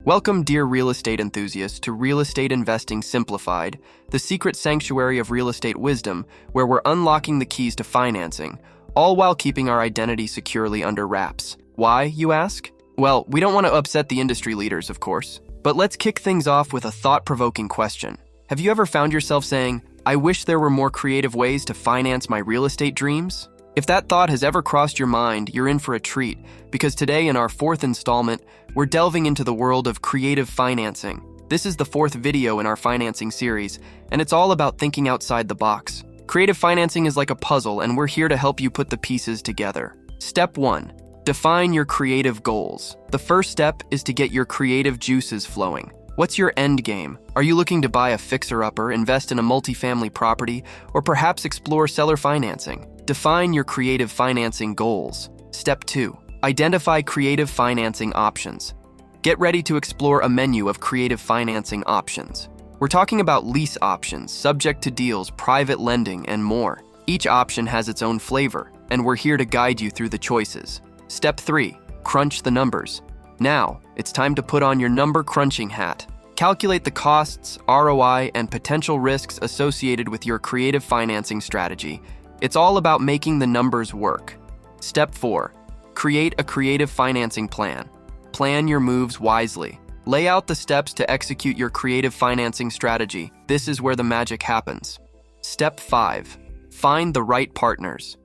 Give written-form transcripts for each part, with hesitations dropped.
Welcome, dear real estate enthusiasts, to Real Estate Investing Simplified, the secret sanctuary of real estate wisdom, where we're unlocking the keys to financing, all while keeping our identity securely under wraps. Why, you ask? Well, we don't want to upset the industry leaders, of course. But let's kick things off with a thought-provoking question. Have you ever found yourself saying, I wish there were more creative ways to finance my real estate dreams? If that thought has ever crossed your mind, you're in for a treat, because today in our fourth installment, we're delving into the world of creative financing. This is the fourth video in our financing series, and it's all about thinking outside the box. Creative financing is like a puzzle, and we're here to help you put the pieces together. Step 1. Define your creative goals. The first step is to get your creative juices flowing. What's your end game? Are you looking to buy a fixer-upper, invest in a multifamily property, or perhaps explore seller financing? Define your creative financing goals. Step 2. Identify creative financing options. Get ready to explore a menu of creative financing options. We're talking about lease options, subject to deals, private lending, and more. Each option has its own flavor, and we're here to guide you through the choices. Step 3. Crunch the numbers. Now, it's time to put on your number crunching hat. Calculate the costs, ROI, and potential risks associated with your creative financing strategy. It's all about making the numbers work. Step 4. Create a creative financing plan. Plan your moves wisely. Lay out the steps to execute your creative financing strategy. This is where the magic happens. Step 5. Find the right partners.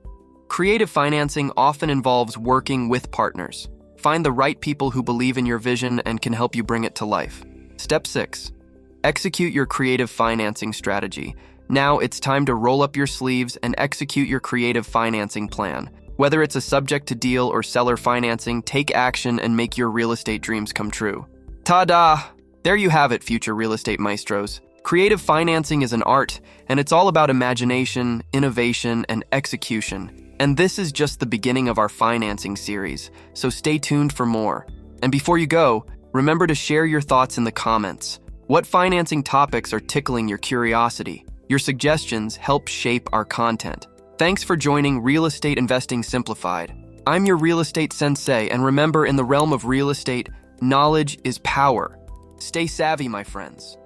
Creative financing often involves working with partners. Find the right people who believe in your vision and can help you bring it to life. Step 6. Execute your creative financing strategy. Now it's time to roll up your sleeves and execute your creative financing plan. Whether it's a subject to deal or seller financing, take action and make your real estate dreams come true. Ta-da! There you have it, future real estate maestros. Creative financing is an art, and it's all about imagination, innovation, and execution. And this is just the beginning of our financing series, so stay tuned for more. And before you go, remember to share your thoughts in the comments. What financing topics are tickling your curiosity? Your suggestions help shape our content. Thanks for joining Real Estate Investing Simplified. I'm your Real Estate Sensei, and remember, in the realm of real estate, knowledge is power. Stay savvy, my friends.